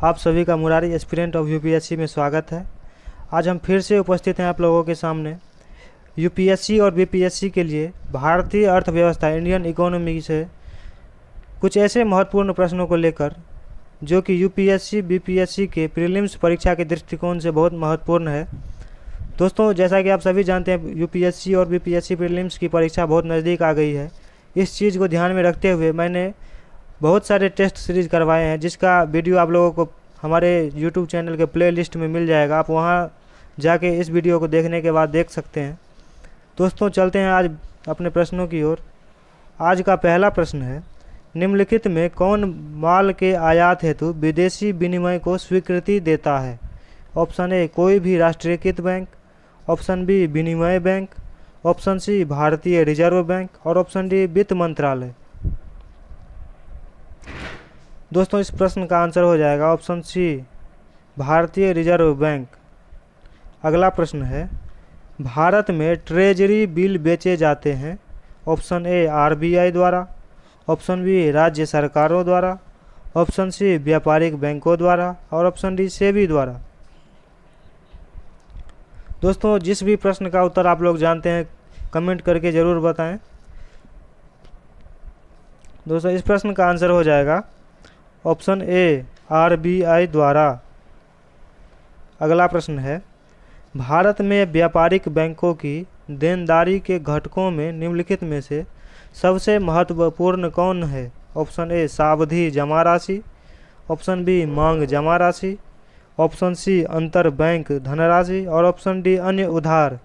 आप सभी का मुरारी एस्पिरेंट ऑफ यूपीएससी में स्वागत है। आज हम फिर से उपस्थित हैं आप लोगों के सामने यूपीएससी और बीपीएससी के लिए भारतीय अर्थव्यवस्था इंडियन इकोनॉमी से कुछ ऐसे महत्वपूर्ण प्रश्नों को लेकर जो कि यूपीएससी बीपीएससी के प्रीलिम्स परीक्षा के दृष्टिकोण से बहुत महत्वपूर्ण है। दोस्तों, जैसा कि आप सभी जानते हैं, यूपीएससी और बीपीएससी प्रीलिम्स की परीक्षा बहुत नज़दीक आ गई है। इस चीज़ को ध्यान में रखते हुए मैंने बहुत सारे टेस्ट सीरीज करवाए हैं, जिसका वीडियो आप लोगों को हमारे यूट्यूब चैनल के प्ले लिस्ट में मिल जाएगा। आप वहां जाके इस वीडियो को देखने के बाद देख सकते हैं। दोस्तों, चलते हैं आज अपने प्रश्नों की ओर। आज का पहला प्रश्न है, निम्नलिखित में कौन माल के आयात हेतु विदेशी विनिमय को स्वीकृति देता है? ऑप्शन ए कोई भी राष्ट्रीयकृत बैंक, ऑप्शन बी विनिमय बैंक, ऑप्शन सी भारतीय रिजर्व बैंक और ऑप्शन डी वित्त मंत्रालय। दोस्तों, इस प्रश्न का आंसर हो जाएगा ऑप्शन सी भारतीय रिजर्व बैंक। अगला प्रश्न है, भारत में ट्रेजरी बिल बेचे जाते हैं? ऑप्शन ए आरबीआई द्वारा, ऑप्शन बी राज्य सरकारों द्वारा, ऑप्शन सी व्यापारिक बैंकों द्वारा और ऑप्शन डी सेबी द्वारा। दोस्तों, जिस भी प्रश्न का उत्तर आप लोग जानते हैं कमेंट करके ज़रूर बताएं। दोस्तों, इस प्रश्न का आंसर हो जाएगा ऑप्शन ए आरबीआई द्वारा। अगला प्रश्न है, भारत में व्यापारिक बैंकों की देनदारी के घटकों में निम्नलिखित में से सबसे महत्वपूर्ण कौन है? ऑप्शन ए सावधि जमा राशि, ऑप्शन बी मांग जमा राशि, ऑप्शन सी अंतर बैंक धनराशि और ऑप्शन डी अन्य उधार।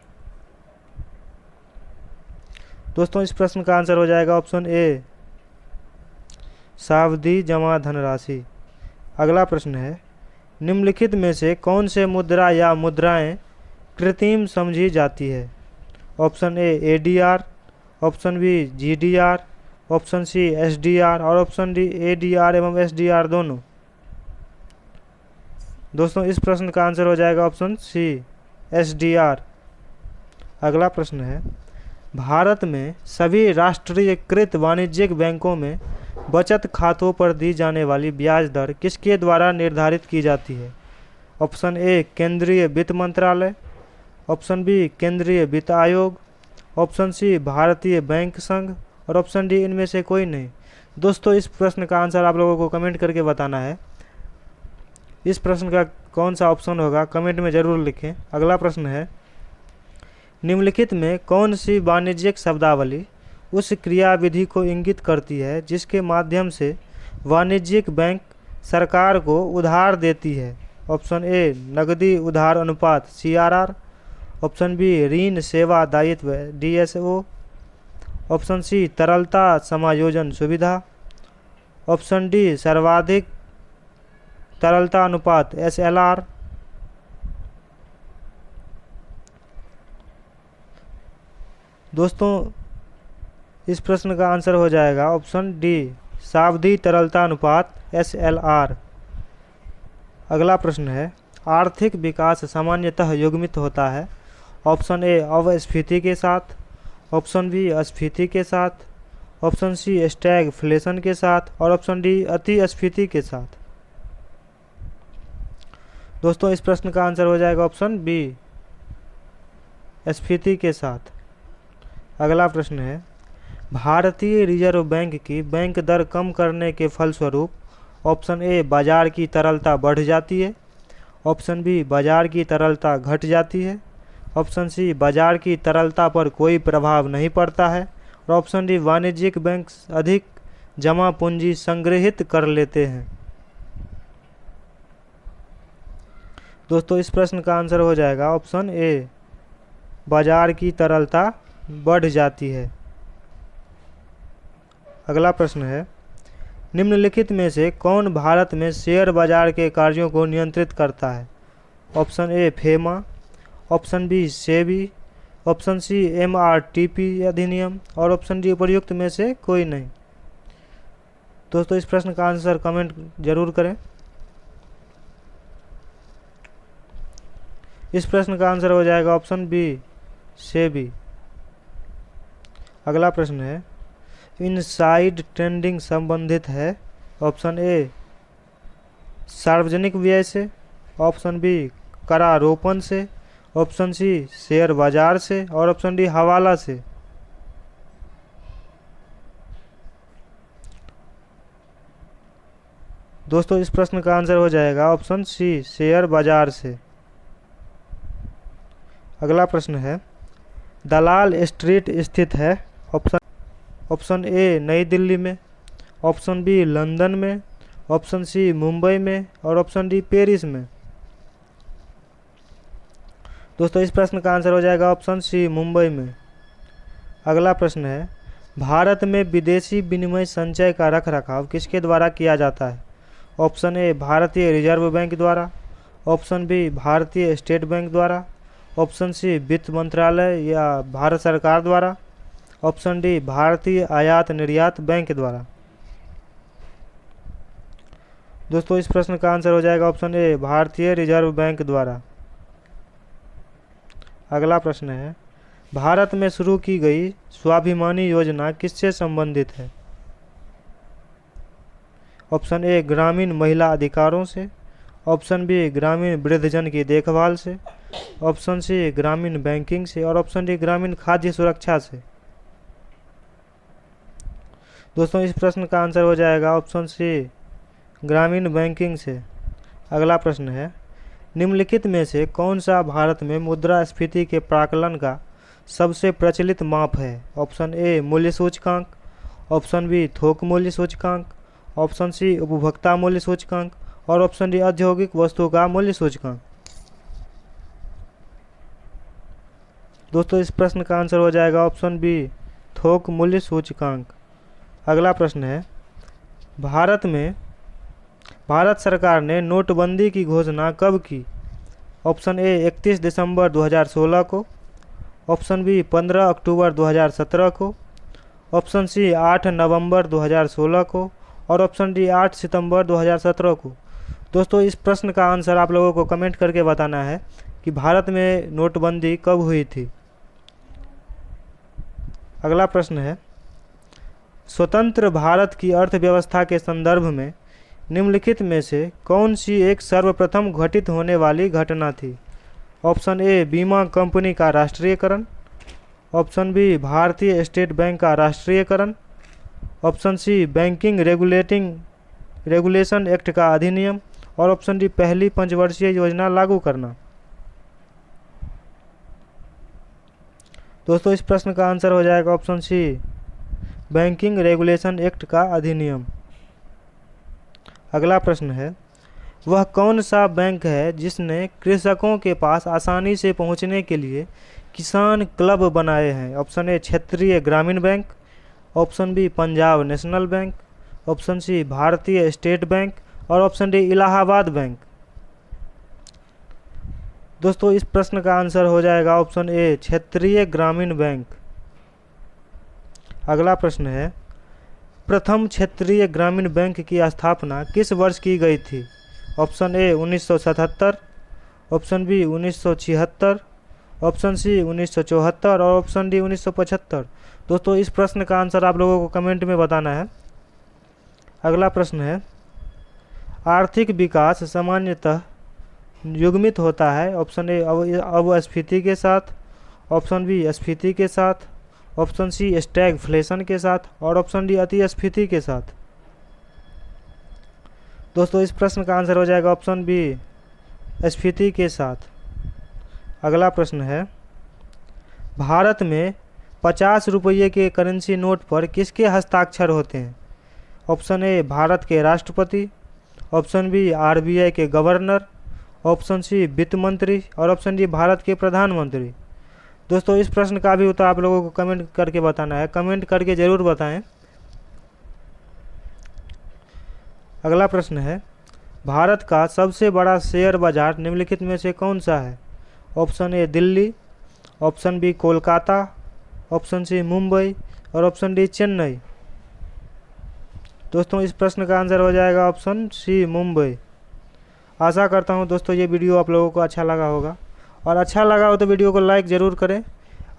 दोस्तों, इस प्रश्न का आंसर हो जाएगा ऑप्शन ए सावधि जमा धनराशि। अगला प्रश्न है, निम्नलिखित में से कौन से मुद्रा या मुद्राएं कृत्रिम समझी जाती है? Option A ADR, option B GDR, option C SDR और ऑप्शन डी एडीआर एवं एसडीआर दोनों। दोस्तों, इस प्रश्न का आंसर हो जाएगा ऑप्शन सी एसडीआर। अगला प्रश्न है, भारत में सभी राष्ट्रीयकृत वाणिज्यिक बैंकों में बचत खातों पर दी जाने वाली ब्याज दर किसके द्वारा निर्धारित की जाती है? ऑप्शन ए केंद्रीय वित्त मंत्रालय, ऑप्शन बी केंद्रीय वित्त आयोग, ऑप्शन सी भारतीय बैंक संघ और ऑप्शन डी इनमें से कोई नहीं। दोस्तों, इस प्रश्न का आंसर आप लोगों को कमेंट करके बताना है। इस प्रश्न का कौन सा ऑप्शन होगा कमेंट में ज़रूर लिखें। अगला प्रश्न है, निम्नलिखित में कौन सी वाणिज्यिक शब्दावली उस क्रियाविधि को इंगित करती है जिसके माध्यम से वाणिज्यिक बैंक सरकार को उधार देती है? ऑप्शन ए नकदी उधार अनुपात सीआरआर, ऑप्शन बी ऋण सेवा दायित्व डीएसओ, ऑप्शन सी तरलता समायोजन सुविधा, ऑप्शन डी सर्वाधिक तरलता अनुपात एसएलआर। दोस्तों, इस प्रश्न का आंसर हो जाएगा ऑप्शन डी सावधि तरलता अनुपात एसएलआर। अगला प्रश्न है, आर्थिक विकास सामान्यतः युग्मित होता है? ऑप्शन ए अपस्फीति के साथ, ऑप्शन बी अस्फीति के साथ, ऑप्शन सी स्टैगफ्लेशन के साथ और ऑप्शन डी अतिस्फीति के साथ। दोस्तों, इस प्रश्न का आंसर हो जाएगा ऑप्शन बी स्फीति के साथ। अगला प्रश्न है, भारतीय रिजर्व बैंक की बैंक दर कम करने के फलस्वरूप ऑप्शन ए बाजार की तरलता बढ़ जाती है, ऑप्शन बी बाजार की तरलता घट जाती है, ऑप्शन सी बाजार की तरलता पर कोई प्रभाव नहीं पड़ता है और ऑप्शन डी वाणिज्यिक बैंक अधिक जमा पूंजी संग्रहित कर लेते हैं। दोस्तों, इस प्रश्न का आंसर हो जाएगा ऑप्शन ए बाजार की तरलता बढ़ जाती है। अगला प्रश्न है, निम्नलिखित में से कौन भारत में शेयर बाजार के कार्यों को नियंत्रित करता है? Option A FEMA, option B SEBI, option C MRTP अधिनियम और ऑप्शन डी उपर्युक्त में से कोई नहीं। दोस्तों, इस प्रश्न का आंसर कमेंट जरूर करें। इस प्रश्न का आंसर हो जाएगा ऑप्शन बी सेबी। अगला प्रश्न है, इनसाइड ट्रेडिंग संबंधित है? ऑप्शन ए सार्वजनिक व्यय से, ऑप्शन बी करारोपण से, ऑप्शन सी शेयर बाजार से और ऑप्शन डी हवाला से। दोस्तों इस प्रश्न का आंसर हो जाएगा ऑप्शन सी शेयर बाजार से। अगला प्रश्न है, दलाल स्ट्रीट स्थित है ऑप्शन ए नई दिल्ली में, ऑप्शन बी लंदन में, ऑप्शन सी मुंबई में और ऑप्शन डी पेरिस में। दोस्तों इस प्रश्न का आंसर हो जाएगा ऑप्शन सी मुंबई में। अगला प्रश्न है, भारत में विदेशी विनिमय संचय का रखरखाव किसके द्वारा किया जाता है? ऑप्शन ए भारतीय रिजर्व बैंक द्वारा, ऑप्शन बी भारतीय स्टेट बैंक द्वारा, ऑप्शन सी वित्त मंत्रालय या भारत सरकार द्वारा, ऑप्शन डी भारतीय आयात निर्यात बैंक द्वारा। दोस्तों इस प्रश्न का आंसर हो जाएगा ऑप्शन ए भारतीय रिजर्व बैंक द्वारा। अगला प्रश्न है, भारत में शुरू की गई स्वाभिमानी योजना किससे संबंधित है? ऑप्शन ए ग्रामीण महिला अधिकारों से, ऑप्शन बी ग्रामीण वृद्धजन की देखभाल से, ऑप्शन सी ग्रामीण बैंकिंग से और ऑप्शन डी ग्रामीण खाद्य सुरक्षा से। दोस्तों इस प्रश्न का आंसर हो जाएगा ऑप्शन सी ग्रामीण बैंकिंग से। अगला प्रश्न है, निम्नलिखित में से कौन सा भारत में मुद्रास्फीति के प्राकलन का सबसे प्रचलित माप है? ऑप्शन ए मूल्य सूचकांक, ऑप्शन बी थोक मूल्य सूचकांक, ऑप्शन सी उपभोक्ता मूल्य सूचकांक और ऑप्शन डी औद्योगिक वस्तु का मूल्य सूचकांक। दोस्तों इस प्रश्न का आंसर हो जाएगा ऑप्शन बी थोक मूल्य सूचकांक। अगला प्रश्न है, भारत सरकार ने नोटबंदी की घोषणा कब की? ऑप्शन ए 31 दिसंबर 2016 को, ऑप्शन बी 15 अक्टूबर 2017 को, ऑप्शन सी 8 नवंबर 2016 को और ऑप्शन डी 8 सितंबर 2017 को। दोस्तों इस प्रश्न का आंसर आप लोगों को कमेंट करके बताना है कि भारत में नोटबंदी कब हुई थी। अगला प्रश्न है, स्वतंत्र भारत की अर्थव्यवस्था के संदर्भ में निम्नलिखित में से कौन सी एक सर्वप्रथम घटित होने वाली घटना थी? ऑप्शन ए बीमा कंपनी का राष्ट्रीयकरण, ऑप्शन बी भारतीय स्टेट बैंक का राष्ट्रीयकरण, option C banking regulation act का अधिनियम और ऑप्शन डी पहली पंचवर्षीय योजना लागू करना। दोस्तों इस प्रश्न का आंसर हो जाएगा option C banking regulation act का अधिनियम। अगला प्रश्न है, वह कौन सा बैंक है जिसने कृषकों के पास आसानी से पहुंचने के लिए किसान क्लब बनाए हैं? ऑप्शन ए क्षेत्रीय ग्रामीण bank, option B Punjab National Bank, option C भारतीय स्टेट बैंक और ऑप्शन डी इलाहाबाद बैंक। दोस्तों इस प्रश्न का आंसर हो जाएगा ऑप्शन ए क्षेत्रीय ग्रामीण बैंक। अगला प्रश्न है, प्रथम क्षेत्रीय ग्रामीण बैंक की स्थापना किस वर्ष की गई थी? Option A 1977, option B 1976, option C 1974 और ऑप्शन डी 1975। दोस्तों इस प्रश्न का आंसर आप लोगों को कमेंट में बताना है। अगला प्रश्न है, आर्थिक विकास सामान्यतः युग्मित होता है। ऑप्शन ए अपस्फीति के साथ, ऑप्शन बी स्फीति के साथ, ऑप्शन सी स्टैगफ्लेशन के साथ और ऑप्शन डी अतिस्फीति के साथ। दोस्तों इस प्रश्न का आंसर हो जाएगा ऑप्शन बी स्फीति के साथ। अगला प्रश्न है, भारत में 50 रुपये के करेंसी नोट पर किसके हस्ताक्षर होते हैं? ऑप्शन ए भारत के राष्ट्रपति, ऑप्शन बी आरबीआई के गवर्नर, ऑप्शन सी वित्त मंत्री और ऑप्शन डी भारत के प्रधानमंत्री। दोस्तों इस प्रश्न का भी उत्तर आप लोगों को कमेंट करके बताना है, कमेंट करके ज़रूर बताएं। अगला प्रश्न है, भारत का सबसे बड़ा शेयर बाजार निम्नलिखित में से कौन सा है? Option A Delhi, option B Kolkata, option C Mumbai और ऑप्शन डी चेन्नई। दोस्तों इस प्रश्न का आंसर हो जाएगा ऑप्शन सी मुंबई। आशा करता हूं दोस्तों ये वीडियो आप लोगों को अच्छा लगा होगा, और अच्छा लगा हो तो वीडियो को लाइक ज़रूर करें,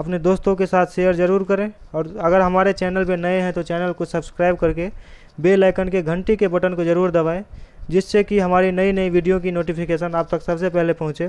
अपने दोस्तों के साथ शेयर ज़रूर करें, और अगर हमारे चैनल पे नए हैं तो चैनल को सब्सक्राइब करके बेल आइकन के घंटी के बटन को ज़रूर दबाएं, जिससे कि हमारी नई नई वीडियो की नोटिफिकेशन आप तक सबसे पहले पहुँचे।